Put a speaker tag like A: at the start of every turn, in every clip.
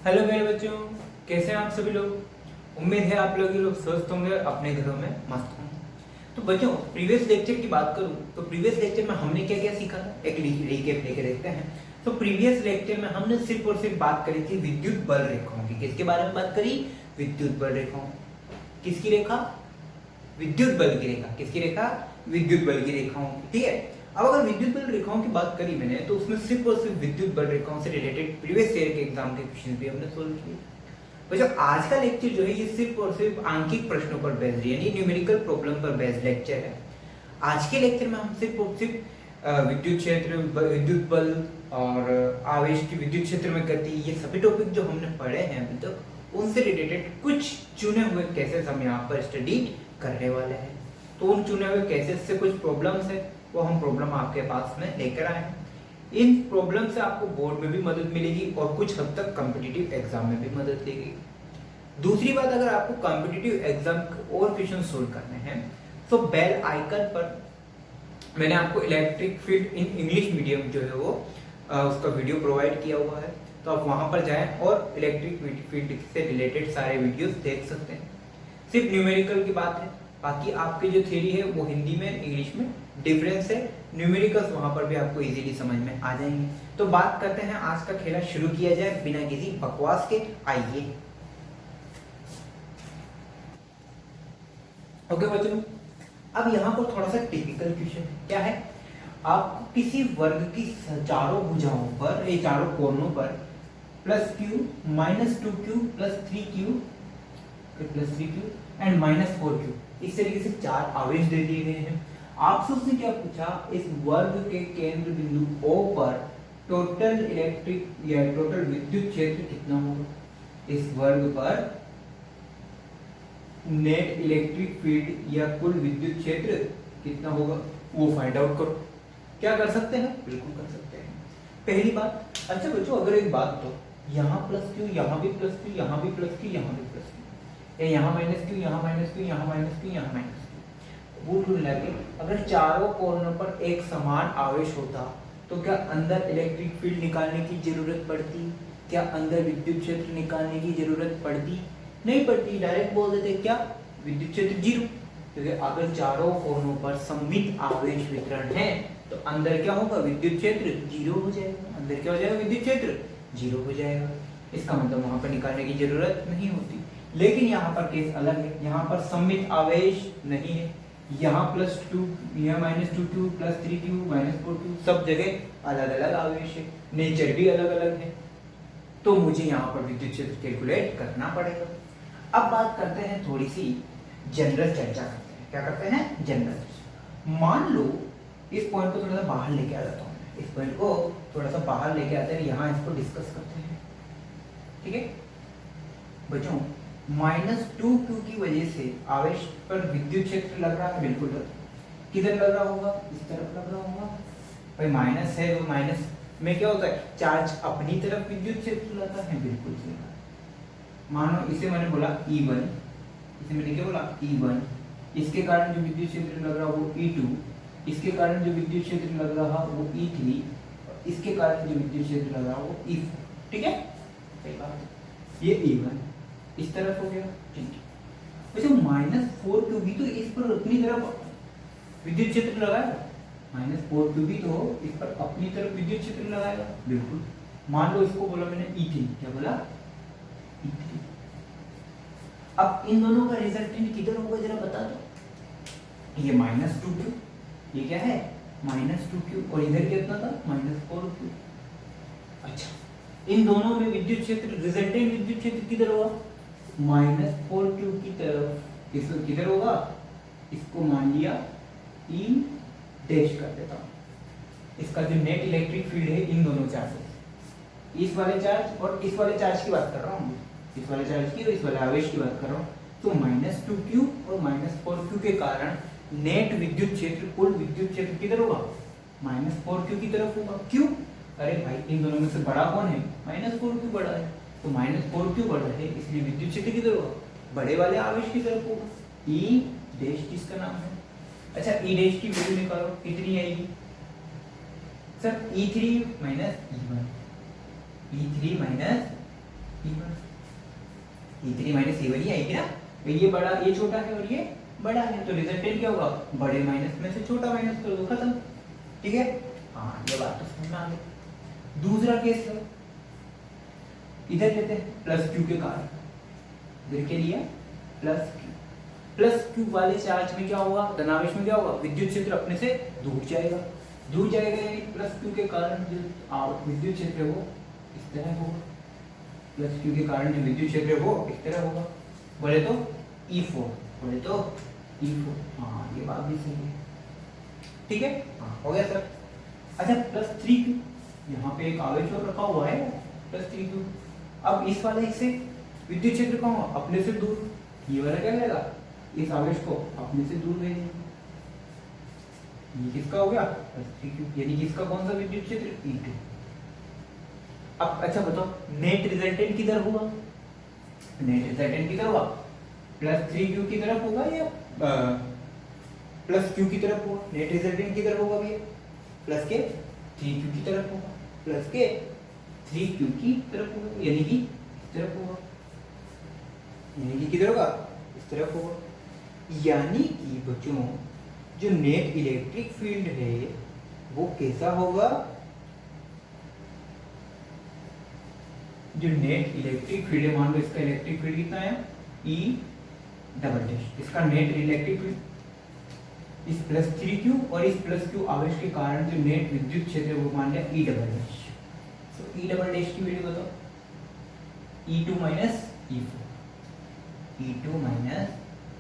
A: Hello मेरे बच्चों, कैसे हैं आप सभी लोग। उम्मीद है आप लोग ये लोग स्वस्थ होंगे, अपने घरों में मस्त होंगे। तो बच्चों, प्रीवियस लेक्चर की बात करूं तो प्रीवियस लेक्चर में हमने क्या क्या सीखा था, एक रिकेप लेके देखते हैं। तो प्रीवियस लेक्चर में हमने सिर्फ और सिर्फ बात करी थी विद्युत बल रेखाओं की। किसके बारे में बात करी? विद्युत बल रेखाओं। किसकी रेखा? विद्युत बल की रेखा। किसकी रेखा? विद्युत बल की रेखाओं की। ठीक है। अब अगर विद्युत बल रेखाओं की बात करी मैंने, तो उसमें सिर्फ और सिर्फ विद्युत बल रेखाओं से रिलेटेड प्रीवियस ईयर के एग्जाम के क्वेश्चन भी हमने सोल्व किए। बच्चों, आज का लेक्चर जो है ये सिर्फ और सिर्फ आंकिक प्रश्नों पर बेस्ड यानी न्यूमेरिकल प्रॉब्लम पर बेस्ड लेक्चर है। आज के लेक्चर में हम सिर्फ और सिर्फ विद्युत क्षेत्र, विद्युत बल और आवेश की विद्युत क्षेत्र में गति, ये सभी टॉपिक जो हमने पढ़े हैं अभी तक, उनसे रिलेटेड कुछ चुने हुए केसेस हम यहाँ पर स्टडी करने वाले हैं। तो उन चुने हुए केसेस से कुछ प्रॉब्लम्स है, वो हम प्रॉब्लम आपके पास में लेकर आए हैं। इन प्रॉब्लम से आपको बोर्ड में भी मदद मिलेगी और कुछ हद तक कॉम्पिटिटिव एग्जाम में भी मदद देगी। दूसरी बात, अगर आपको कॉम्पिटिटिव एग्जाम और क्वेश्चन सोल्व करने हैं तो बेल आइकन पर मैंने आपको electric field in English medium जो है वो उसका वीडियो प्रोवाइड किया हुआ है। तो आप वहां पर जाएं और इलेक्ट्रिक फील्ड से रिलेटेड सारे वीडियोस देख सकते हैं। सिर्फ न्यूमेरिकल की बात है, बाकी आपकी जो थ्योरी है वो हिंदी में, इंग्लिश में डिफरेंस है। न्यूमेरिकल्स वहां पर भी आपको इजीली समझ में आ जाएंगे। तो बात करते हैं, आज का खेला शुरू किया जाए बिना किसी बकवास के। आइए। ओके बच्चों, अब यहाँ पर थोड़ा सा टिपिकल क्वेश्चन है। क्या है? आपको किसी वर्ग की चारों भुजाओं पर, ये चारों कोनों पर +q, -2q, +3q, +3q and -4q, इस तरीके से चार आवेश दे दिए गए हैं। आपसे उसने क्या पूछा? इस वर्ग के केंद्र बिंदु O पर टोटल इलेक्ट्रिक या टोटल विद्युत क्षेत्र कितना होगा? इस वर्ग पर नेट इलेक्ट्रिक फील्ड या कुल विद्युत क्षेत्र कितना होगा, वो फाइंड आउट करो। क्या कर सकते हैं? बिल्कुल कर सकते हैं। पहली बात, अच्छा बच्चों, अगर एक बात, तो यहाँ +q, यहाँ भी +q, यहाँ भी +q, यहाँ भी +q, यहाँ -q, यहाँ -q, यहाँ -q, यहाँ -q, वो टूल लगे। अगर चारों कोनों पर एक समान आवेश होता तो क्या अंदर इलेक्ट्रिक फील्ड निकालने की जरूरत पड़ती? क्या अंदर विद्युत क्षेत्र निकालने की जरूरत पड़ती? नहीं पड़ती। डायरेक्ट बोल देते क्या? विद्युत क्षेत्र 0। क्योंकि अगर चारों कोनों पर सममित आवेश वितरण है तो अंदर क्या होगा? विद्युत क्षेत्र 0 हो जाएगा। अंदर क्या हो जाएगा? विद्युत क्षेत्र 0 हो जाएगा। इसका मतलब वहां पर निकालने की जरूरत नहीं होती। लेकिन यहाँ पर केस अलग है, यहाँ पर सममित आवेश नहीं है। यहाँ +2, यहाँ -2q, +3q, -4q, सब जगह अलग अलग आवेश है, नेचर भी अलग अलग है। तो मुझे यहाँ पर विद्युत क्षेत्र कैलकुलेट करना पड़ेगा। अब बात करते हैं, थोड़ी सी जनरल चर्चा करते हैं। क्या करते हैं? जनरल चर्चा। मान लो इस पॉइंट को थोड़ा सा बाहर लेके आ जाता हूँ, इस पॉइंट को थोड़ा सा बाहर लेके आते हैं, यहाँ इसको डिस्कस करते हैं। ठीक है बच्चों, -2q की वजह से आवेश पर विद्युत क्षेत्र लग रहा है। बिल्कुल लग रहा है। किधर लग रहा होगा? इस तरफ लग रहा होगा। भाई माइनस है तो माइनस में क्या होता है? चार्ज अपनी तरफ विद्युत क्षेत्र लाता है। बिल्कुल सही। मानो इसे मैंने बोला E1, इसे मैंने क्या बोला? E1, इसके कारण जो विद्युत क्षेत्र लग रहा वो E2, इसके कारण जो विद्युत क्षेत्र लग रहा वो E3, इसके कारण जो विद्युत क्षेत्र लग रहा वो E4। ठीक है, सही बात। ये E1 इस तरफ हो गया। ठीक है, वैसे -4q भी तो इस पर अपनी तरफ विद्युत क्षेत्र लगाएगा। -4q भी तो इस पर अपनी तरफ विद्युत क्षेत्र लगाएगा। बिल्कुल। मान लो इसको बोला मैंने E3, क्या बोला? E3। अब इन दोनों का रिजल्टेंट किधर होगा जरा बता दो। ये -2q, ये क्या है? -2q, और इधर कितना था? -4q। अच्छा, इन दोनों में विद्युत क्षेत्र, रिजल्टेंट विद्युत क्षेत्र किधर होगा? -4q की तरफ। इसको किधर होगा? इसको मान लिया E डैश कर देता हूं। इसका जो नेट इलेक्ट्रिक फील्ड है इन दोनों चार्जेस, इस वाले चार्ज और इस वाले चार्ज की बात कर रहा हूँ, इस वाले चार्ज की और इस वाले आवेश की बात कर रहा हूँ। तो -2q और -4q के कारण नेट विद्युत क्षेत्र, कुल विद्युत क्षेत्र किधर होगा? -4q की तरफ होगा। क्यों? अरे भाई इन दोनों में से बड़ा कौन है? -4q बड़ा है। तो -4q बड़ा है, इसलिए विद्युत क्षेत्र किधर होगा? बड़े वाले आवेश की तरफ होगा। E डैश किसका नाम है? अच्छा, E डैश की वैल्यू निकालो, कितनी आएगी? Sir E3 - E1, E3 - E1 E3 minus E1 ही आएगी ना, तो ये बड़ा ये छोटा है और ये बड़ा है, तो रिजल्टेंट क्या होगा, बड़े माइनस में से छोटा माइनस कर दो, खत्म। ठीक है, हाँ ये बात तो समझ में आ गई। दूसरा केस है, इधर लेते हैं प्लस क्यू के कारण, इधर के लिए प्लस क्यू वाले चार्ज में क्या होगा, धनावेश में क्या होगा, विद्युत क्षेत्र अपने से दूर जाएगा, यानी प्लस क्यू के कारण जो विद्युत क्षेत्र है वो इस तरह होगा, प्लस क्यू के कारण जो विद्युत क्षेत्र है वो इस तरह होगा, बोले तो E4, हाँ ये बात भी सही है। ठीक है, हाँ हो गया सर। अच्छा प्लस 3Q, यहाँ पे एक आवेश और रखा हुआ है प्लस 3Q, अब इस वाले से विद्युत क्षेत्र कौन होगा, अपने से दूर, ये वाला क्या करेगा, इस आवेश को अपने से दूर भेजेगा, ये किसका हो गया प्लस 3Q, यानी कि इसका कौन सा विद्युत क्षेत्र E2। अब अच्छा बताओ नेट रिजल्टेंट किधर होगा, प्लस 3Q की तरफ होगा या प्लस Q की तरफ होगा, नेट रिजल्टेंट किधर होगा भैया, प्लस के 3Q की तरफ होगा, प्लस के 3Q की तरफ होगा, यानी कि इस तरफ होगा, यानी कि किधर होगा, इस तरफ होगा। यानी कि बच्चों जो नेट इलेक्ट्रिक फील्ड है वो कैसा होगा, जो नेट इलेक्ट्रिक फील्ड है, मान लो इसका इलेक्ट्रिक फील्ड कितना है E डबल डैश, इसका नेट इलेक्ट्रिक फील्ड इस प्लस 3Q और इस प्लस Q आवेश के कारण जो नेट विद्युत क्षेत्र है वो मान लिया E डबल डैश। तो E डबल डैश की वैल्यू बताओ, E2 माइनस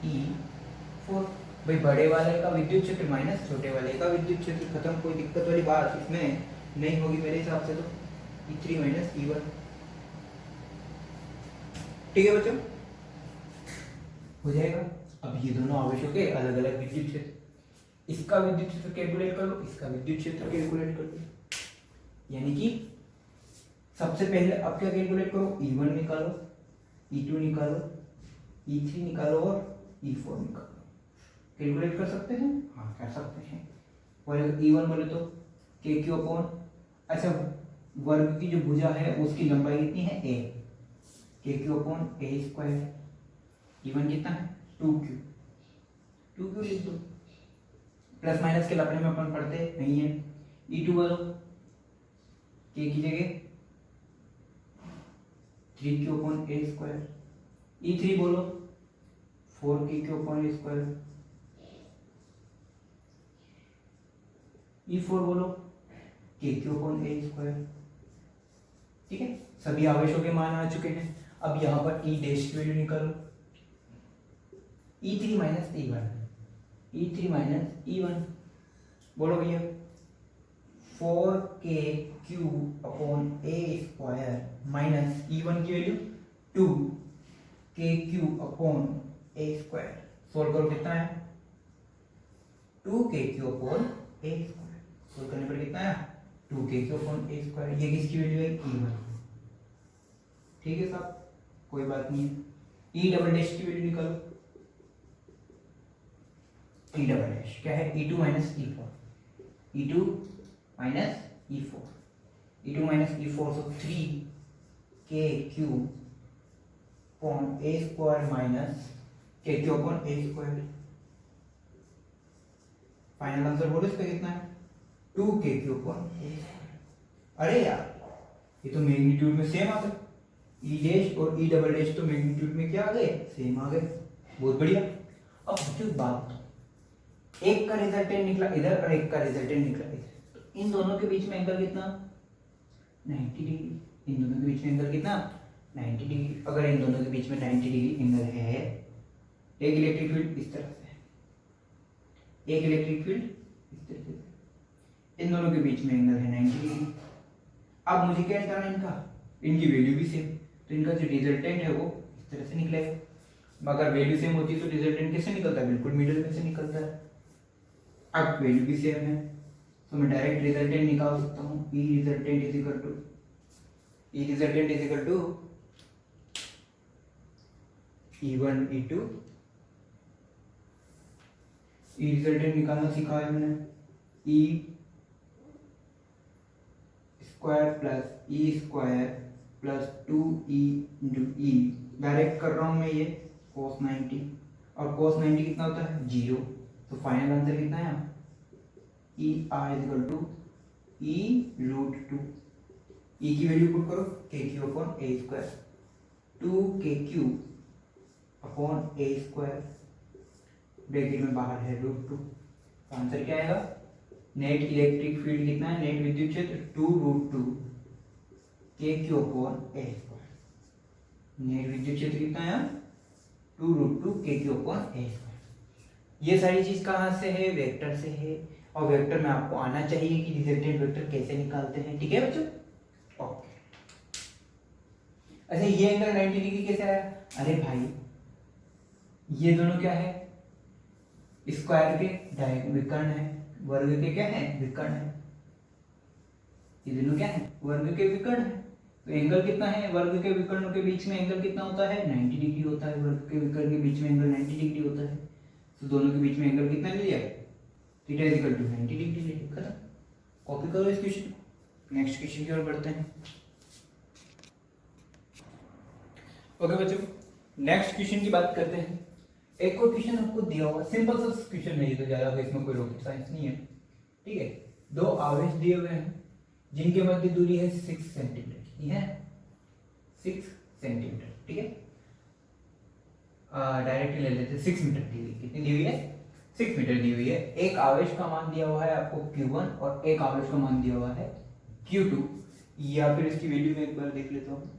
A: E4, भाई बड़े वाले का विद्युत क्षेत्र माइनस छोटे वाले का विद्युत क्षेत्र, खत्म, कोई दिक्कत वाली बात इसमें नहीं होगी मेरे हिसाब से। तो E3 माइनस E1, ठीक है बच्चों, हो जाएगा। अब ये दोनों आवेशों के अलग अलग विद्युत क्षेत्र, इसका विद्युत क्षेत्र कैलकुलेट कर लो, इसका विद्युत क्षेत्र कैलकुलेट कर लो, यानी कि सबसे पहले अब क्या कैलकुलेट करो, E1 निकालो, E2 निकालो, E3 निकालो और E4 निकालो, कैलकुलेट कर सकते हैं, हाँ कर सकते हैं। और E1 बोले तो KQ अपॉन, अच्छा वर्ग की जो भुजा है उसकी लंबाई कितनी है A, KQ upon A square, E1 कितना है 2Q लिख दो, प्लस माइनस के लपड़े में अपन पढ़ते नहीं है। E2 बोलो K की जगह 3Q upon A square, E3 बोलो 4KQ upon A square, E4 बोलो KQ अपॉन A स्क्वायर। ठीक है, सभी आवेशों के मान आ चुके हैं। अब यहाँ पर E डैश की वैल्यू निकालो, E3 माइनस E1, बोलो भैया 4KQ upon A square minus E1 की value 2KQ upon A square, solve करो कितना है 2KQ upon A square, solve करने पर कितना है 2KQ अपॉन A स्क्वायर, ये किसकी वैल्यू है E1। ठीक है साहब, कोई बात नहीं है। E डबल डैश की वैल्यू निकालो, E डबल डैश क्या है E2 minus E4, so 3KQ upon A square minus KQ upon A square, final answer बोलो इसका कितना है 2KQ अपॉन A स्क्वायर। अरे यार ये तो मैग्नीट्यूड में सेम आ गए, E डैश और E डबल डैश तो मैग्नीट्यूड में क्या आ गए, सेम आ गए, बहुत बढ़िया। अब जो बात, एक का रिजल्टेंट निकला इधर और एक का रिजल्टेंट निकला इधर, तो इन दोनों के बीच में एंगल कितना 90 डिग्री, इन दोनों के बीच में एंगल कितना 90 डिग्री। अगर इन दोनों के बीच में 90 डिग्री एंगल है, एक इलेक्ट्रिक फील्ड इस तरह से, एक इलेक्ट्रिक फील्ड इस तरह से, इन दोनों के बीच में एंगल है 90 डिग्री। अब मुझे क्या निकालना है इनका, इनकी वैल्यू भी सेम, तो इनका जो रिजल्टेंट है वो इस तरह से निकलेगा। अगर वैल्यू सेम होती है तो रिजल्टेंट कैसे निकलता है, बिल्कुल मिडिल में से निकलता है। अब वैल्यू भी सेम है तो मैं डायरेक्ट रिजल्टेंट निकाल सकता हूँ, E resultant is equal to E1 E2, E resultant निकालना सिखाया मैंने, E square plus E square plus 2e into E, direct कर रहा हूँ मैं ये cos 90, और cos 90 कितना होता है 0, तो फाइनल आंसर कितना है E R equal to E root two, E की वैल्यू पुट करो K Q upon A square, 2 upon A square, bracket में बाहर है रूट टू, तो आंसर क्या आएगा, नेट इलेक्ट्रिक फील्ड कितना है, नेट विद्युत क्षेत्र 2 रूट 2 के Q upon A square, net विद्युत क्षेत्र कितना है 2 रूट 2 के क्यू अपॉन ए स्क्वायर। ये सारी चीज कहाँ से है, वेक्टर से है, और वेक्टर में आपको आना चाहिए कि रिजल्टेंट वेक्टर कैसे निकालते हैं, ठीक है बच्चों, ओके। अच्छा ये एंगल 90 डिग्री कैसे आया, अरे भाई ये दोनों क्या है, स्क्वायर के विकर्ण है, वर्ग के क्या है विकर्ण है, ये दोनों क्या है वर्ग के विकर्ण है, तो एंगल कितना है वर्ग के विकर्णों के बीच में एंगल कितना होता है 90 डिग्री होता है, वर्ग के विकर्ण के बीच में एंगल 90 डिग्री होता है, तो दोनों के बीच में एंगल कितना ले लिया थीटा इक्वल टू 90 डिग्री ले लिया, खत्म। कॉपी करो इस क्वेश्चन को, नेक्स्ट क्वेश्चन की ओर बढ़ते हैं। ओके बच्चों, नेक्स्ट क्वेश्चन की बात करते हैं। एक और क्वेश्चन आपको दिया हुआ, सिंपल सा क्वेश्चन है ये, तो ज्यादा इसमें कोई रॉकेट साइंस नहीं है, ठीक है। दो आवेश दिए हुए हैं जिनके मध्य दूरी है 6 सेंटीमीटर, ठीक है 6 सेंटीमीटर, ठीक है। डायरेक्टली ले लेते हैं, 6 मीटर दी हुई, कितनी दी हुई है 6 मीटर दी हुई है। एक आवेश का मान दिया हुआ है आपको Q1 और एक आवेश का मान दिया हुआ है Q2, या फिर इसकी वैल्यू में एक बार देख लेता हूँ।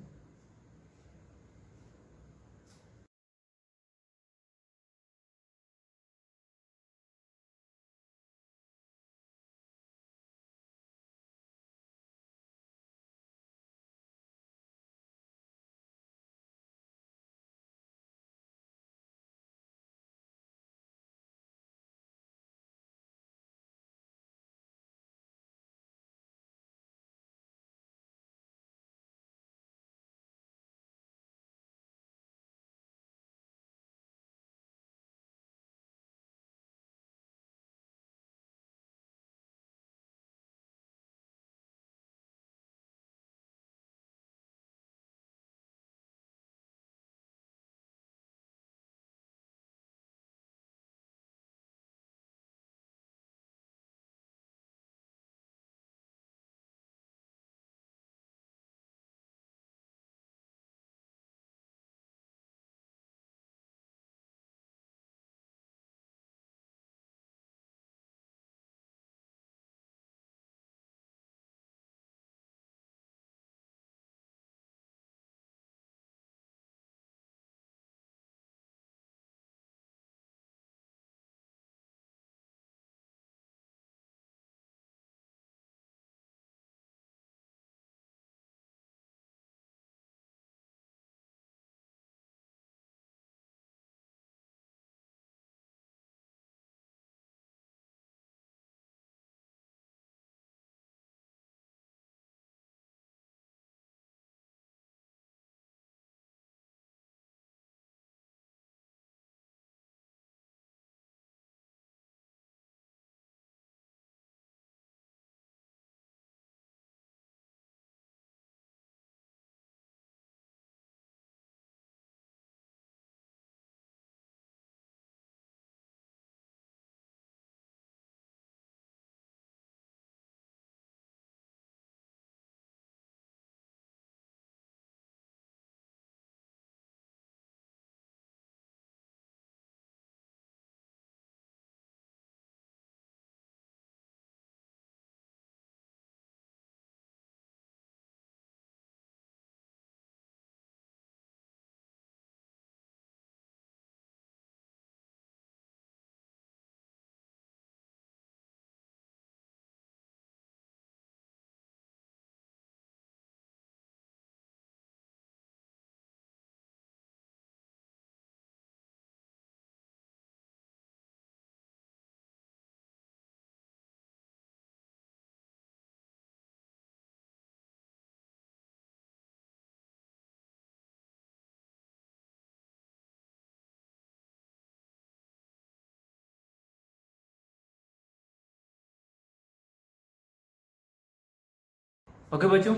A: ओके बच्चों,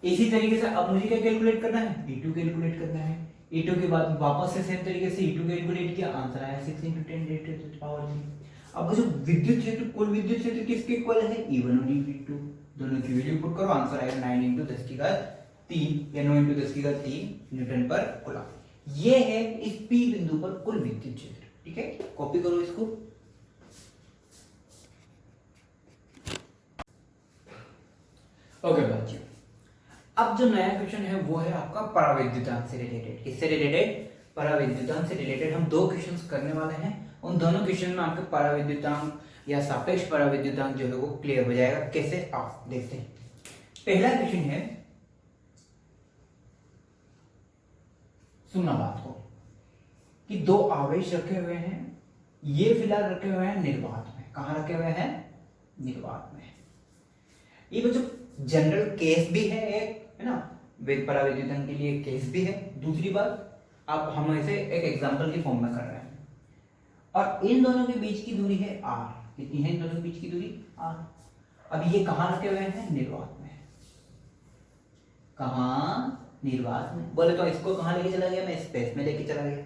A: इसी तरीके से अब मुझे क्या कैलकुलेट करना है, E2 कैलकुलेट करना है। E2 के बाद वापस से सेम तरीके से E2 कैलकुलेट किया, आंसर आया 6 × 10⁻3। अब जो विद्युत क्षेत्र, कुल विद्युत क्षेत्र किसके इक्वल है, E1 और E2, दोनों की वैल्यू पुट करो, आंसर आएगा 9 × 10⁻³ या 9 × 10⁻³ न्यूटन पर कूलम। ये है इस P बिंदु पर कुल विद्युत क्षेत्र। ठीक है, कॉपी करो इसको। ओके बच्चों, अब जो नया क्वेश्चन है वो है आपका पराविद्युतांक से रिलेटेड। किससे रिलेटेड, पराविद्युतांक से रिलेटेड हम दो क्वेश्चंस करने वाले हैं। उन दोनों क्वेश्चन में आपके पराविद्युतांक या सापेक्ष पराविद्युतांक जो है वो क्लियर हो जाएगा। कैसे, आप देखते हैं। पहला क्वेश्चन है, सुनना बात को, कि दो आवेश रखे हुए हैं, ये फिलहाल रखे हुए हैं निर्वात में। कहां रखे हुए हैं, निर्वात में। ये बच्चों जनरल केस भी है एक, है ना, पराविद्युतांक के लिए केस भी है। दूसरी बात, आप हम इसे एक एग्जांपल के फॉर्म में कर रहे हैं, और इन दोनों के बीच की दूरी है r। कितनी है इन दोनों के बीच की दूरी, r। अब ये कहां रखे हुए हैं, निर्वात में। कहां, निर्वात में। बोले तो इसको कहां लेके चला गया, मैं स्पेस में लेके चला गया।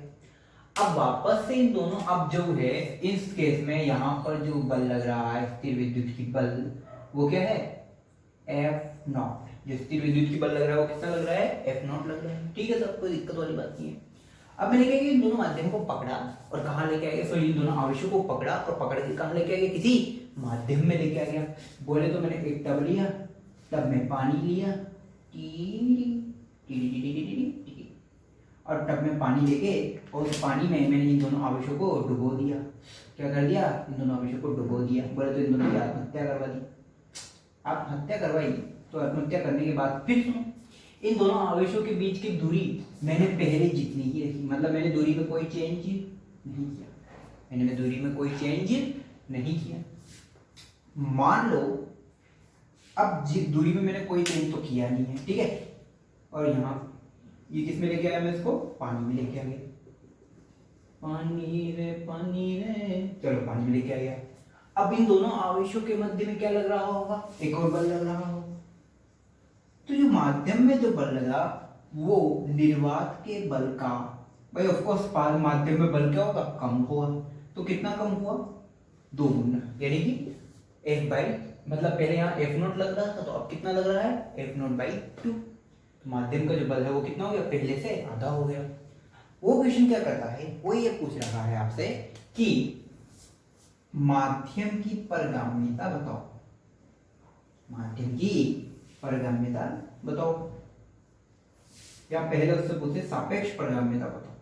A: अब वापस से इन दोनों, अब जो है इस केस में यहां पर जो बल लग रहा है, स्थिर विद्युत की बल, वो क्या है, F0। जो स्थिर विद्युत की बल लग रहा है वो कितना लग रहा है, F0 लग रहा है। ठीक है सर, कोई दिक्कत वाली बात नहीं है। अब मैंने क्या किया, इन दोनों माध्यम को पकड़ा और कहां लेके आ गया, सॉरी, इन दोनों आवेशों को पकड़ा और पकड़ के कहां लेके आ गया, किसी माध्यम में लेके आ गया। बोले तो मैंने एक टब लिया, टब में पानी लिया, और टब में पानी लेके और उस पानी में मैंने इन दोनों आवेशों को डुबो दिया। क्या कर दिया, इन दोनों आवेशों को डुबो दिया। बोले तो इन दोनों की आत्महत्या करवा दी। आप हत्या करवाई, तो आत्महत्या करने के बाद फिर सुनो, इन दोनों आवेशों के बीच की दूरी मैंने पहले जितनी ही रखी, मतलब मैंने दूरी में कोई चेंज नहीं किया। मैंने दूरी में कोई चेंज नहीं किया। मान लो अब दूरी में मैंने कोई चेंज तो किया नहीं है, ठीक है। और यहाँ ये किस में लेके आया, मैं इसको पानी में लेके आ गया। पानी रे, चलो पानी में लेके आ गया। अब इन दोनों आवेशों के मध्य में क्या लग रहा होगा, एक और बल लग रहा होगा। तो जो माध्यम में जो बल लगा वो निर्वात के बल का, भाई ऑफ कोर्स माध्यम में बल क्या होगा, कम होगा। तो कितना कम हुआ, 2 गुना, यानी कि F बाई, मतलब पहले यहाँ F0 लग रहा था, तो अब कितना लग रहा है, F0/2। तो माध्यम का जो बल है वो कितना हो गया, पहले से आधा हो गया। वो क्वेश्चन क्या करता है, वो ये पूछ रहा है आपसे कि माध्यम की परगाम्यता बताओ। माध्यम की परगाम्यता बताओ, या पहले उससे पूछे सापेक्ष परगाम्यता बताओ।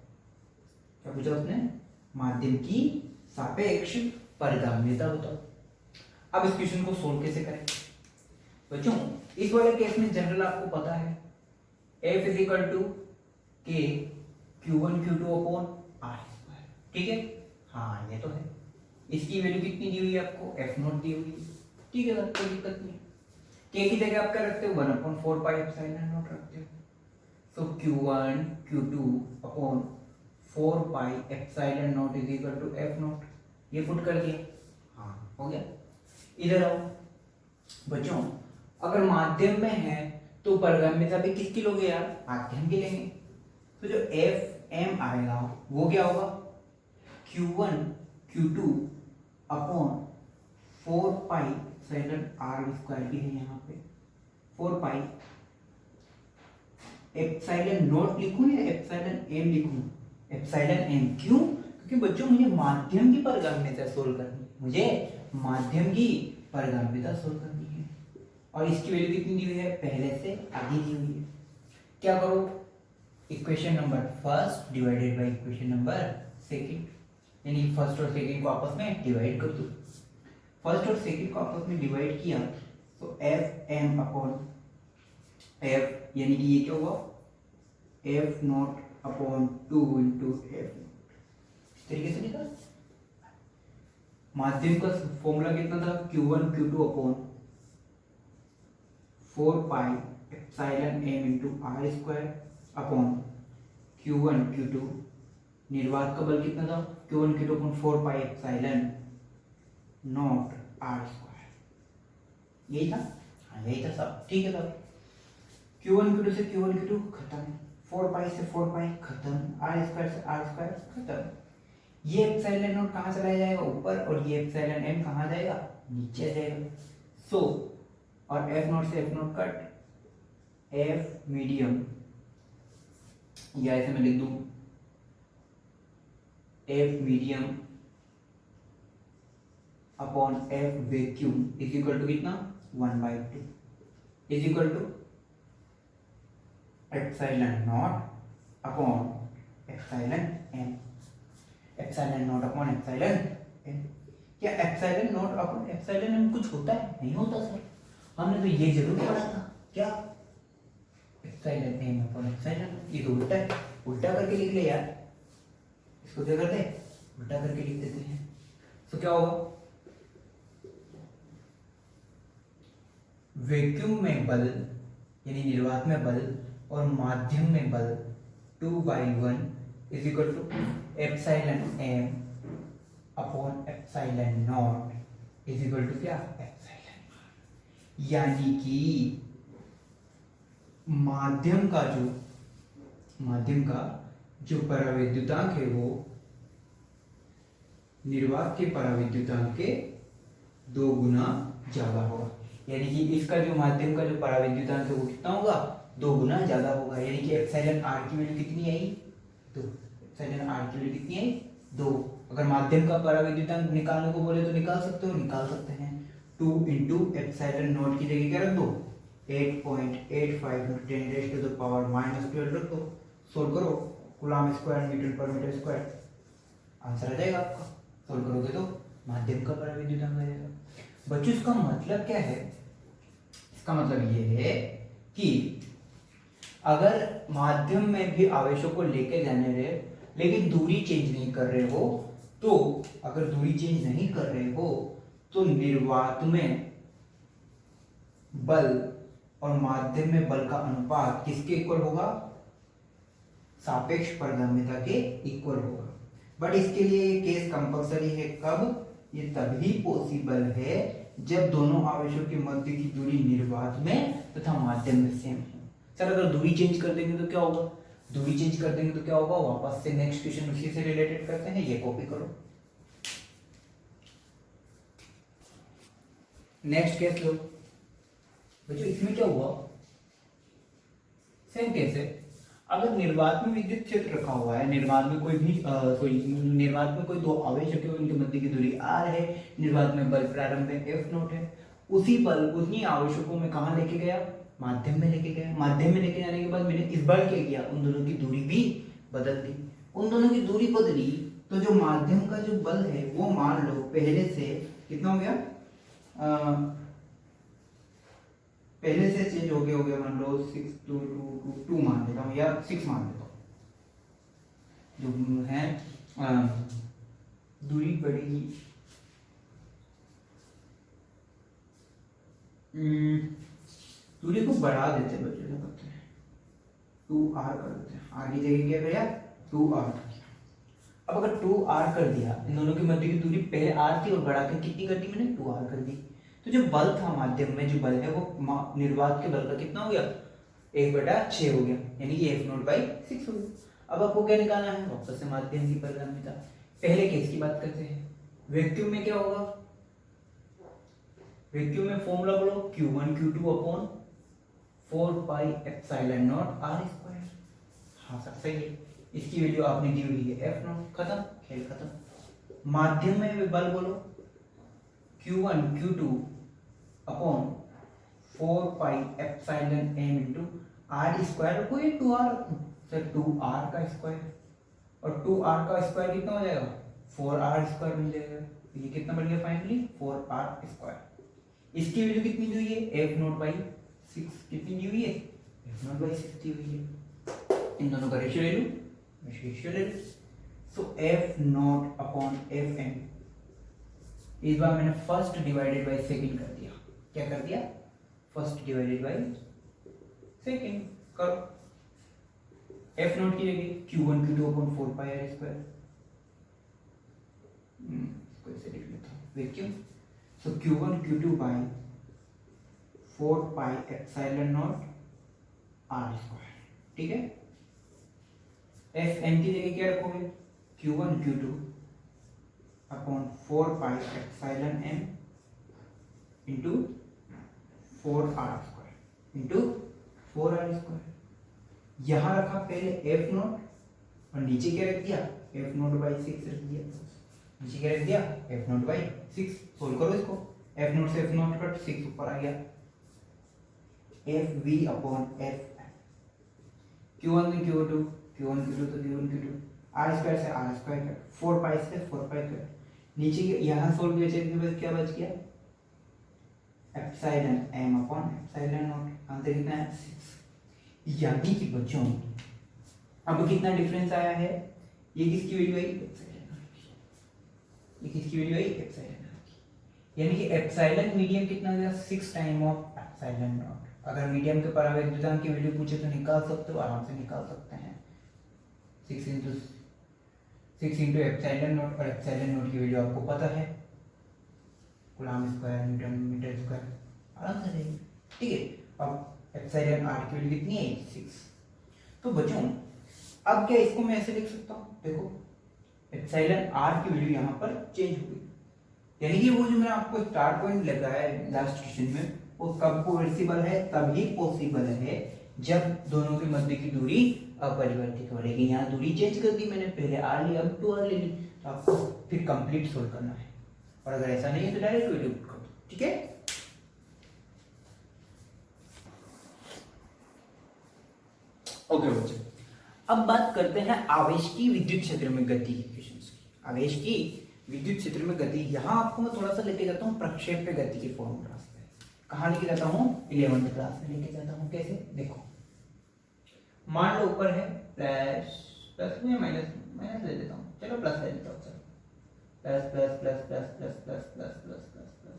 A: क्या पूछा उसने, माध्यम की सापेक्ष परगाम्यता बताओ। अब इस क्वेश्चन को सोल्व कैसे करें बच्चों, इस वाले केस में जनरल आपको पता है F = K Q1 Q2/R²। ठीक है, हाँ ये तो है। इसकी वैल्यू कितनी दी हुई है आपको, F0 दी हुई है। ठीक है, कोई दिक्कत नहीं। K की जगह आप क्या रखते हो, 1/4πε0 रखते हो। तो Q1 Q2/4πε0 = F0। ये पुट कर दिया, हाँ हो गया। इधर आओ बच्चों, अगर माध्यम में है तो परगाम्यता भी किसकी लोगे यार, माध्यम की लेंगे। तो जो Fm आएगा वो क्या होगा, Q1 Q2/4πε0 भी है यहाँ पे, 4π ε0 लिखूं या εm लिखूं, εm। क्यों, क्योंकि बच्चों मुझे माध्यम की परगाम्यता सोल्व करनी है, मुझे माध्यम की परगाम्यता सोल्व करनी है। और इसकी वैल्यू कितनी दी हुई है, पहले से आधी दी हुई है। क्या करो, equation number first divided by equation number second, यानी फर्स्ट और सेकंड को आपस में डिवाइड कर दो। फर्स्ट और सेकंड को आपस में डिवाइड किया तो Fm/F, यानी कि ये क्या हुआ, F0/2 × F0। इस तरीके से लिखा। माध्यम का फॉर्मूला कितना था, Q1 Q2/4πε0m×r² Q1 Q2। निर्वात का बल कितना था, Q1 Q2/4πε0r²। यही था, हाँ यही था सब। ठीक है सब, Q1 Q2 से Q1 Q2 खत्म, 4 पाई से 4 पाई खत्म, आर स्क्वायर से आर स्क्वायर खत्म। ये एप्सिलॉन नॉट कहाँ चला जाएगा ऊपर, और ये एप्सिलॉन एम कहाँ जाएगा नीचे आ जाएगा। सो और एफ नॉट से F naught cut, F medium, या ऐसे मैं लिख दूं F medium upon F vacuum is equal to कितना 1/2 is equal to epsilon naught upon epsilon M, epsilon naught upon epsilon M. क्या epsilon naught upon epsilon M कुछ होता है? नहीं होता सर, हमने तो ये जरूर पढ़ा था। क्या एप्सिलॉन एम अपॉन एप्सिलॉन, ये तो उल्टा है, उल्टा करके लिख ले यार, इसको क्या करते हैं उल्टा करके लिख देते हैं। तो क्या होगा, वैक्यूम में बल यानी निर्वात में बल और माध्यम में बल 2/1 is equal to epsilon m upon epsilon naught is equal to क्या एप्सिलॉन। यानी कि माध्यम का जो परावैद्युतांक है वो निर्वात के परावैद्युतांक के 2 गुना ज्यादा होगा। यानी कि इसका जो माध्यम का जो परावैद्युतांक है वो कितना होगा 2 गुना ज्यादा होगा। यानी कि एप्सिलॉन आर की वैल्यू कितनी आई 2, एप्सिलॉन आर की वैल्यू कितनी आई 2। अगर माध्यम का परावैद्युतांक निकालने को बोले तो निकाल सकते हैं 2 इंटू एप्सिलॉन नॉट की जगह क्या रख दो 8.85 × 10⁻⁻12 रख दो, सोल्व करो, कूलम्ब स्क्वायर मीटर पर मीटर स्क्वायर, आंसर आ जाएगा आपका। सोल्व करोगे तो माध्यम का परावैद्युतांक आ जाएगा। बच्चों इसका मतलब क्या है, इसका मतलब ये है कि अगर माध्यम में भी आवेशों को लेके जाने रहे लेकिन दूरी चेंज नहीं कर रहे हो, तो अगर दूरी चेंज नहीं कर रहे हो तो निर्वात में बल और माध्यम में बल का अनुपात किसके इक्वल होगा, सापेक्ष पारगम्यता के इक्वल होगा। बट इसके लिए ये केस कंपलसरी है, कब, ये तभी पॉसिबल है जब दोनों आवेशों के मध्य की दूरी निर्वात में तथा माध्यम में सेम हो। सर अगर दूरी चेंज कर देंगे तो क्या होगा, दूरी चेंज कर देंगे तो क्या होगा, वापस से नेक्स्ट क्वेश्चन उसी से रिलेटेड करते हैं, ये कॉपी करो। नेक्स्ट केस लो बच्चों, इसमें क्या हुआ, सेम केस है। अगर निर्वात में विद्युत क्षेत्र रखा हुआ है, निर्वात में कोई भी निर्वात में कोई 2 आवेश रखे हुए, उनके मध्य की दूरी r है, निर्वात में बल प्रारंभ में F नॉट है, उसी बल उन्हीं आवेशों को मैं कहाँ लेके गया, माध्यम में लेके गया। माध्यम में लेके जाने के बाद मैंने इस बार क्या किया, उन दोनों की दूरी भी बदल दी। उन दोनों की दूरी बदली तो जो माध्यम का जो बल है वो मान लो पहले से कितना हो गया, पहले से चेंज हो गया मान लो 6 2 2 2 मान लेता हूँ या 6 मान लेता हूँ, जो है दूरी बढ़ेगी, दूरी को बढ़ा देते हैं बच्चों, क्या करते हैं 2r कर देते हैं, r की जगह क्या किया 2r कर दिया। अब अगर 2r कर दिया, इन दोनों के मध्य की दूरी पहले r थी और बढ़ाकर कितनी कर दी मैंने 2r कर दी, तो जो बल था माध्यम में जो बल है वो निर्वात के बल का कितना हो गया 1/6 हो गया, यानी कि F0/6 हो गया। अब आपको क्या निकालना है, वापस से माध्यम की पारगम्यता। पहले केस की बात करते हैं, वैक्यूम में क्या होगा, वैक्यूम में फॉर्मूला बोलो Q1 Q2 अपॉन 4πε0 r²। हाँ सर सही है, इसकी वैल्यू आपने दी हुई है F0, खत्म, खेल खत्म। माध्यम में बल बोलो Q1 Q2 upon 4πε0 into r², कोई 2r सर 2r का स्क्वायर, और 2r का स्क्वायर कितना हो जाएगा 4r² मिल जाएगा, ये कितना बन गया फाइनली 4r²। इसकी वैल्यू कितनी दी हुई है F0/6, कितनी दी हुई है F0/6 दी हुई है। इन दोनों का रेशियो ले लो, सो F0 अपॉन Fm, इस बार मैंने फर्स्ट डिवाइडेड बाय सेकंड कर दिया, क्या कर दिया फर्स्ट डिवाइडेड बाय सेकंड करो। F0 की जगह Q1 Q2 अपॉन 4πr², इसको ऐसे लिख लेता हूँ vacuum, so Q1 Q2 by 4πε0 R square, ठीक है। एफ एम की जगह क्या रखोगे, Q1 Q2 upon 4 pi epsilon m into 4r² into 4r²। यहां रखा पहले एफ नोट और नीचे क्या रख दिया, एफ नोट बाई 6 रख दिया। नीचे क्या रख दिया, एफ नोट बाई 6। सोल्व करो इसको, एफ नोट से एफ नोट कट 6 ऊपर आ गया, F we upon F Q1 में Q2 Q1 Q2 तो Q1 Q2 आर स्क्वायर से आर स्क्वायर कट 4 पाई से 4 पाई कट। नीचे यहाँ सोल्व किया जाए तो क्या बच गया, epsilon m upon epsilon naught. Answer कितना है 6। यानी कि बच्चों अब कितना डिफरेंस आया है, ये किसकी वैल्यू आई, एप्सिलॉन नॉट की। ये किसकी वैल्यू आई, एप्सिलॉन नॉट की। यानी कि एप्सिलॉन मीडियम कितना हो गया, 6 टाइम ऑफ एप्सिलॉन नॉट। अगर मीडियम के परावैद्युतांक की वैल्यू पूछे तो निकाल सकते हो, आराम से निकाल सकते हैं। 6 इंटू एप्सिलॉन नॉट, और एप्सिलॉन नॉट की वैल्यू आपको पता है, coulomb square newton metre square, आराम से रहेगी, ठीक है। अब एप्सिलॉन आर की वैल्यू कितनी है, 6। तो बच्चों अब क्या इसको मैं ऐसे लिख सकता हूँ, देखो एप्सिलॉन आर की वैल्यू यहाँ पर चेंज हो गई, यानी कि वो जो मैंने आपको स्टार्ट पॉइंट लगाया है लास्ट क्वेश्चन में, वो कब पॉसिबल है, तभी पॉसिबल है जब दोनों के मध्य की दूरी अपरिवर्तित हो। लेकिन यहाँ दूरी चेंज कर दी मैंने, पहले आर लिया अब 2r ले ली, तो आपको फिर कंप्लीट सोल्व करना है। और अगर ऐसा नहीं है तो डायरेक्ट वैल्यू पुट कर दो, ठीक है। ओके बच्चों, अब बात करते हैं आवेश की विद्युत क्षेत्र में गति की क्वेश्चंस की। आवेश की विद्युत क्षेत्र में गति, यहाँ आपको मैं थोड़ा सा लेके जाता हूँ प्रक्षेप पे गति के फॉर्मूला से। कहाँ लेके जाता हूँ, 11th क्लास में लेके जाता हूँ। कैसे, देखो मान लो ऊपर है प्लस प्लस में माइनस ले लेता हूँ, चलो प्लस ले लेता हूँ, चलो plus plus plus plus plus plus plus plus plus plus,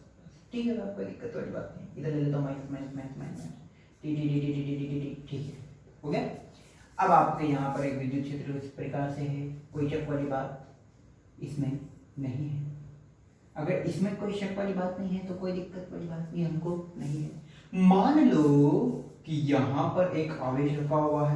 A: ठीक है, कोई दिक्कत वाली बात नहीं। इधर ले लेता हूँ minus minus minus minus T T T T T T T, ठीक है, हो गया। अब आपके यहाँ पर एक विद्युत क्षेत्र इस प्रकार से है, कोई शक वाली बात इसमें नहीं है। अगर इसमें कोई शक वाली बात नहीं है तो कोई दिक्कत वाली बात नहीं हमको नहीं है। मान लो कि यहाँ पर एक आवेश रखा हुआ है,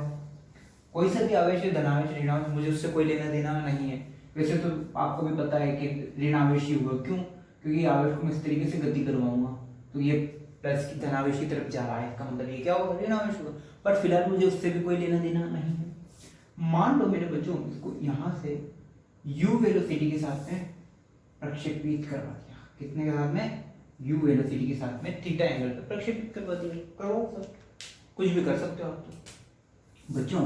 A: कोई सा भी आवेश है, धनावेश ऋणावेश, मुझे उससे कोई लेना देना नहीं है। वैसे तो आपको भी पता है कि ऋणावेश ही होगा, क्यों, क्योंकि आवेश को मैं इस तरीके से गति करवाऊंगा तो ये प्लस की धनावेश की तरफ जा रहा है, इसका मतलब ये क्या होगा, ऋणावेश होगा। पर फिलहाल मुझे उससे भी कोई लेना देना नहीं है। मान लो मेरे बच्चों इसको यहाँ से u वेलोसिटी के साथ में प्रक्षेपित करवा दिया, कितने के साथ में, u वेलोसिटी के साथ में थीटा एंगल पे प्रक्षेपित करवा दिया, करो सर, कुछ भी कर सकते हो आप। तो बच्चों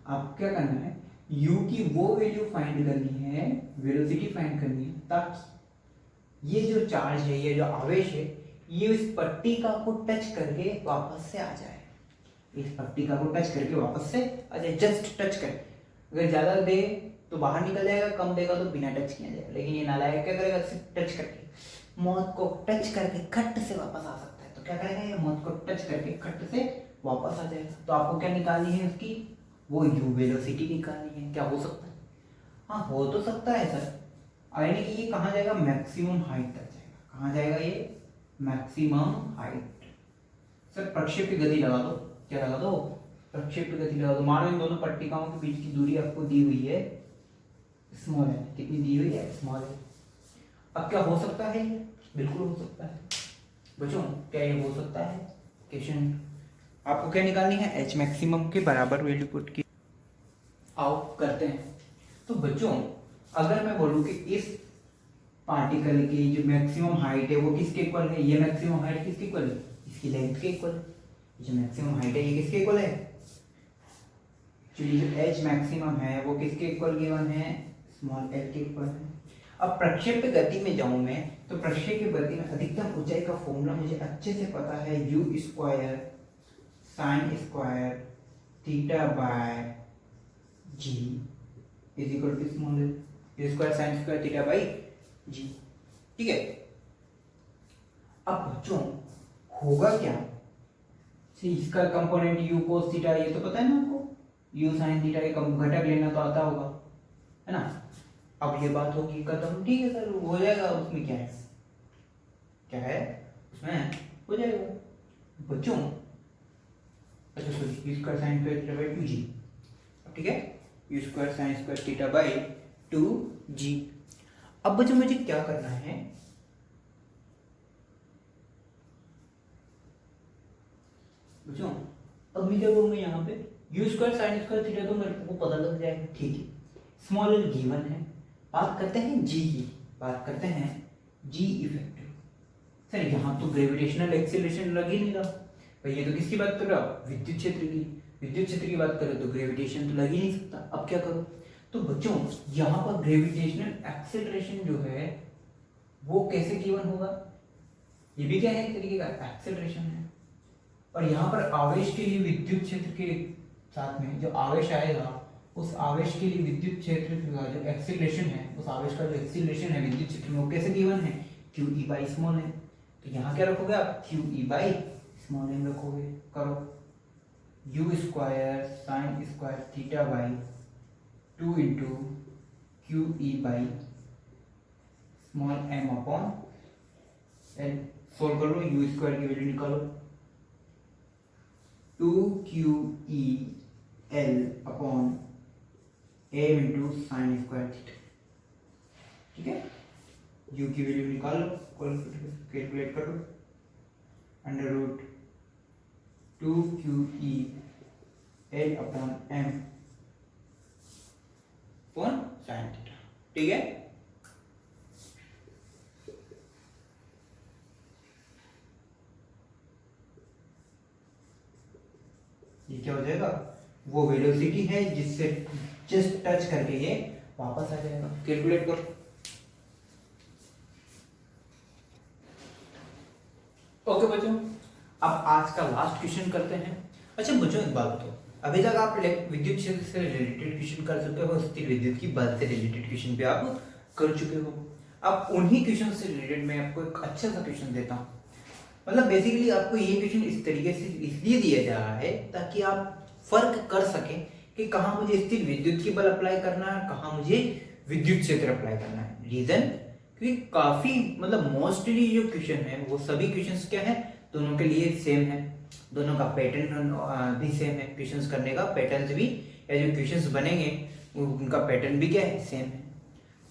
A: आप क्या करना है, u की वो वैल्यू फाइंड करनी है, वेलोसिटी फाइंड करनी है, ताकि ये जो चार्ज है, ये जो आवेश है, ये इस पट्टिका को टच करके वापस से आ जाए। इस पट्टिका को टच करके वापस से आ जाए, जस्ट टच कर। अगर ज्यादा दे तो बाहर निकल जाएगा, कम देगा तो बिना टच किया जाएगा। लेकिन ये नालायक क्या करेगा, सिर्फ टच करके, मौत को टच करके खट से वापस आ सकता है। तो क्या करेगा, ये मौत को टच करके खट से वापस आ जाएगा। तो आपको क्या निकालनी है उसकी, वो u वेलोसिटी निकालनी है। क्या हो सकता है, हाँ हो तो सकता है सर, यानी कि ये कहाँ जाएगा, मैक्सिमम हाइट तक जाएगा। कहाँ जाएगा ये, मैक्सिमम हाइट। सर प्रक्षेप की गति लगा दो, क्या लगा दो, प्रक्षेप की गति लगा दो। मानो इन दोनों पट्टिकाओं के बीच की दूरी आपको दी हुई है स्मॉल है, कितनी दी हुई है, स्मॉल है। अब क्या हो सकता है, बिल्कुल हो सकता है बच्चों, क्या ये हो सकता है। क्वेश्चन आपको क्या निकालनी है, एच मैक्सिमम के बराबर वैल्यू पुट की, आओ करते हैं। तो बच्चों अगर मैं बोलूं कि इस पार्टिकल की जो मैक्सिमम हाइट है वो किसके इक्वल है, ये मैक्सिमम हाइट किसके इक्वल है, इसकी लेंथ के इक्वल है। जो मैक्सिमम हाइट है ये किसके इक्वल है, एक्चुअली जो एच मैक्सिमम है वो किसके इक्वल गिवन है, स्मॉल एल के इक्वल है। अब प्रक्षेप गति में जाऊं मैं, तो प्रक्षेप गति में अधिकतम ऊंचाई का फॉर्मूला मुझे अच्छे से पता है, u square sine square theta by G is equal to small L, u square sine square theta by G, ठीक है। अब बच्चों होगा क्या, इसका कंपोनेंट u cos थीटा, ये तो पता है ना आपको, u sin थीटा के घटक लेना तो आता होगा, है ना। अब ये बात होगी खत्म, ठीक है सर हो जाएगा, उसमें क्या है, क्या है उसमें हो जाएगा। बच्चों अच्छा sorry you square sine square theta by 2g, ठीक है, you square sine square theta by 2g। अब बच्चों मुझे क्या करना है, बच्चों अब मैं क्या करूंगा यहाँ पे you square sine square theta तो मेरे को पता लग जाएगा, ठीक है, स्मॉल एल गिवन है, बात करते हैं जी की, बात करते हैं जी इफेक्टिव। सर यहाँ तो ग्रेविटेशनल एक्सीलरेशन लग ही नहीं रहा भाई, ये तो किसकी बात कर रहा हूँ, विद्युत क्षेत्र की, विद्युत क्षेत्र की बात करें तो ग्रेविटेशन तो लग ही नहीं सकता। अब क्या करो, तो बच्चों यहाँ पर ग्रेविटेशनल एक्सेलरेशन जो है वो कैसे गिवन होगा, ये भी क्या है एक तरीके का एक्सेलरेशन है, और यहाँ पर आवेश के लिए विद्युत क्षेत्र के साथ में जो आवेश आएगा उस आवेश के लिए विद्युत क्षेत्र का जो एक्सीलरेशन है, उस आवेश का जो एक्सीलरेशन है विद्युत क्षेत्र में वो कैसे गिवन है, Q E by small M. तो यहाँ क्या रखोगे आप, Q E by small M रखोगे, करो U square sine square theta by 2 into Q E by small M upon L. Solve कर लो, यू स्क्वायर की वैल्यू निकालो, 2QEL upon M into sine square theta, ठीक है, यू की value निकाल लो, कैलकुलेट कर लो, under root 2QEL upon M upon sine theta, ठीक है। ये क्या हो जाएगा, वो वेलोसिटी है जिससे जस्ट टच करके ये वापस आ जाएगा, कैलकुलेट करो। ओके बच्चों, अब आज का लास्ट क्वेश्चन करते हैं। अच्छा बच्चों एक बात बताओ, अभी तक आप विद्युत क्षेत्र से रिलेटेड क्वेश्चन कर चुके हो, स्थिर विद्युत की बल से रिलेटेड क्वेश्चन भी आप कर चुके हो। अब उन्हीं क्वेश्चन से रिलेटेड मैं आपको एक अच्छा सा क्वेश्चन देता हूँ, मतलब बेसिकली आपको ये क्वेश्चन इस तरीके से इसलिए दिया जा रहा है ताकि आप फर्क कर सकें कि कहाँ मुझे स्थिर विद्युत की बल अप्लाई करना है, कहाँ मुझे विद्युत क्षेत्र अप्लाई करना है। रीजन क्योंकि काफी मतलब मोस्टली जो क्वेश्चन है वो सभी क्वेश्चंस क्या है, दोनों के लिए सेम है, दोनों का पैटर्न भी सेम है, क्वेश्चंस करने का पैटर्न भी या जो क्वेश्चंस बनेंगे उनका पैटर्न भी क्या है, सेम है।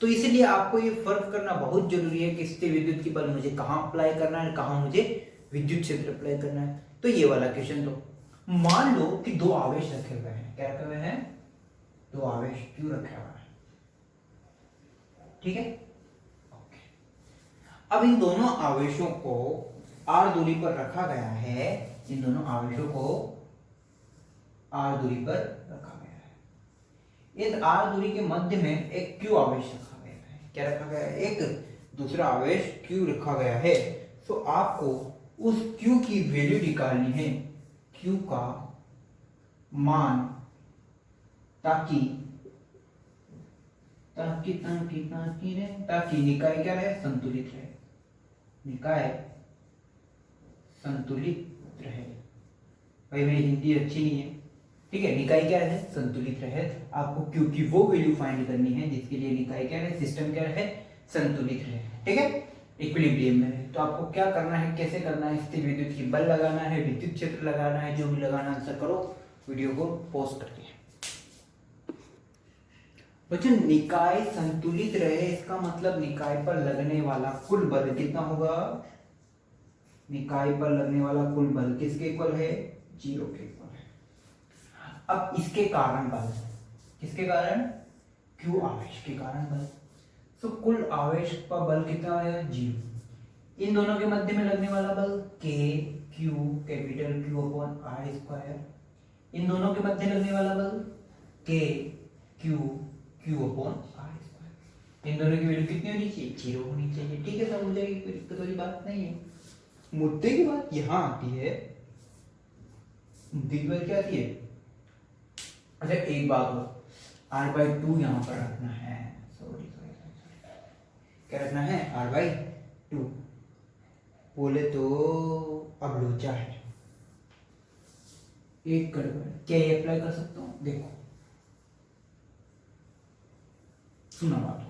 A: तो इसलिए आपको ये फर्क करना बहुत जरूरी है कि स्थिर विद्युत की बल मुझे कहाँ अप्लाई करना है, कहाँ मुझे विद्युत क्षेत्र अप्लाई करना है। तो ये वाला क्वेश्चन तो मान लो कि दो आवेश रखे हुए हैं, क्या रखे हुए हैं, दो आवेश क्यों रखे हुए हैं, ठीक है। ओके, अब इन दोनों आवेशों को r दूरी पर रखा गया है, इन दोनों आवेशों को r दूरी पर रखा गया है। इस r दूरी के मध्य में एक q आवेश रखा गया है, क्या रखा गया है, एक दूसरा आवेश q रखा गया है। तो आपको उस q की वैल्यू निकालनी है, q का मान, ताकि ताकि ताकि ताकि रहे ताकि निकाय क्या रहे, संतुलित रहे, निकाय संतुलित रहे। भाई मेरी हिंदी अच्छी नहीं है, ठीक है, निकाय क्या रहे, संतुलित रहे। आपको q की वो वैल्यू फाइंड करनी है जिसके लिए निकाय क्या रहे, सिस्टम क्या रहे, संतुलित रहे, ठीक है, इक्विलिब्रियम में रहे। तो आपको क्या करना है, कैसे करना है, स्थिर विद्युत की बल लगाना है, विद्युत क्षेत्र लगाना है, जो भी लगाना आंसर करो वीडियो को पॉज करके। बच्चों निकाय संतुलित रहे इसका मतलब निकाय पर लगने वाला कुल बल कितना होगा, निकाय पर लगने वाला कुल बल किसके इक्वल है, 0 के इक्वल है। अब इसके कारण बल, किसके कारण, q आवेश के कारण बल, तो कुल आवेश का बल कितना है, 0। इन दोनों के मध्य में लगने वाला बल k q कैपिटल Q अपॉन r स्क्वायर, इन दोनों के मध्य लगने वाला बल k q q अपॉन r स्क्वायर। इन दोनों की वैल्यू कितनी होनी चाहिए, 0 होनी चाहिए, ठीक है, सब हो जाएगी, कोई दिक्कत वाली बात नहीं है। मुद्दे की बात यहाँ आती है, मुद्दे की बात क्या आती है, अच्छा एक बात हो, r/2 यहाँ पर रखना है, क्या रखना है, r/2, बोले तो अब लोचा है, एक गड़बड़, क्या ये अप्लाई कर सकता हूं, देखो सुना बात हो,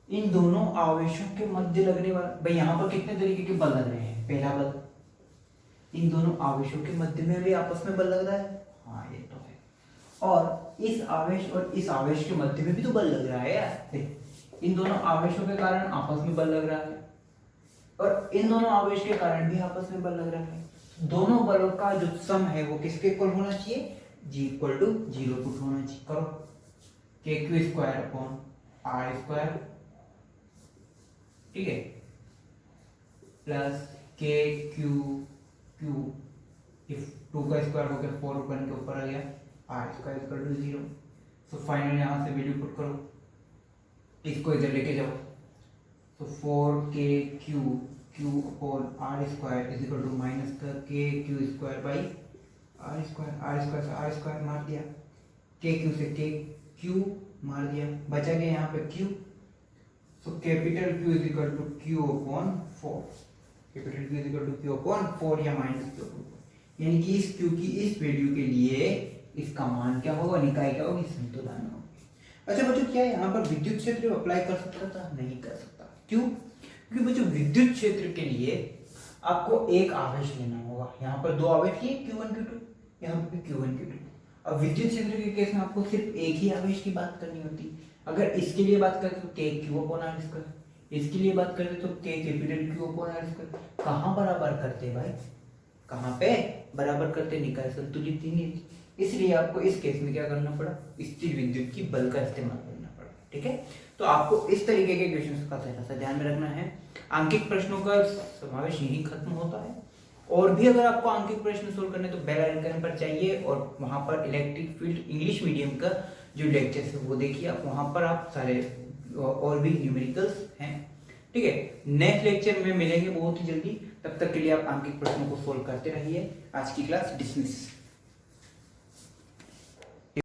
A: इन दोनों आवेशों के मध्य लगने वाला, भाई यहां पर कितने तरीके के बल लग रहे हैं, पहला बल इन दोनों आवेशों के मध्य में भी आपस में बल लग रहा है, हाँ ये तो है। और इस आवेश और इस आवेश के मध्य में भी तो बल लग रहा है यार, देख इन दोनों आवेशों के कारण आपस में बल लग रहा है और इन दोनों आवेश के कारण भी आपस में बल लग रहा है। दोनों बलों का जो सम है वो किसके इक्वल होना चाहिए, G इक्वल टू 0 पुट होना चाहिए। करो KQ square upon R square, ठीक है, प्लस KQ, इफ 2 का स्क्वायर हो गया 4 ऊपर के ऊपर आ गया, R square equal to 0। So final यहाँ से वैल्यू पुट करो, इसको इधर लेके जाओ, तो 4KQ upon R square is equal to minus का KQ square by R square से R स्क्वायर मार दिया, KQ से KQ मार दिया, बचा गया यहाँ पे Q। So capital Q is equal to Q upon 4, capital Q is equal to Q upon 4 या माइनस Q अपॉन 4, यानी कि इस Q की इस वैल्यू के लिए इसका मान क्या होगा, निकाय क्या होगी, संतुलन होगी। अच्छा बच्चों, क्या यहाँ पर विद्युत क्षेत्र अप्लाई कर सकता था, नहीं कर सकता। क्यों? क्योंकि बच्चों विद्युत क्षेत्र के लिए आपको एक आवेश लेना होगा, यहाँ पर दो आवेश लिए Q1 Q2, यहाँ पे Q1 Q2। अब विद्युत क्षेत्र के केस में आपको सिर्फ एक ही आवेश की बात करनी होती। अगर इसके लिए बात करें तो KQ अपॉन R स्क्वायर, इसके लिए बात करें तो K कैपिटल Q अपॉन R स्क्वायर। कहाँ बराबर करते भाई, कहाँ पे बराबर करते, निकाय संतुलित ही नहीं। इसलिए आपको इस केस में क्या करना पड़ा, स्थिर विद्युत की बल का इस्तेमाल करना पड़ा। ठीक है, तो आपको इस तरीके के क्वेश्चंस का थोड़ा सा ध्यान में रखना है। अंकित प्रश्नों का समावेश यही खत्म होता है। और भी अगर आपको अंकित प्रश्न सोल्व करने तो बेल आइकन पर चाहिए और वहां पर इलेक्ट्रिक फील्ड इंग्लिश मीडियम का जो लेक्चर्स है वो देखिए आप, वहां पर आप सारे और भी न्यूमेरिकल्स हैं। ठीक है, नेक्स्ट लेक्चर में मिलेंगे बहुत ही जल्दी, तब तक के लिए आप अंकित प्रश्नों को सोल्व करते रहिए। आज की क्लास डिसमिस।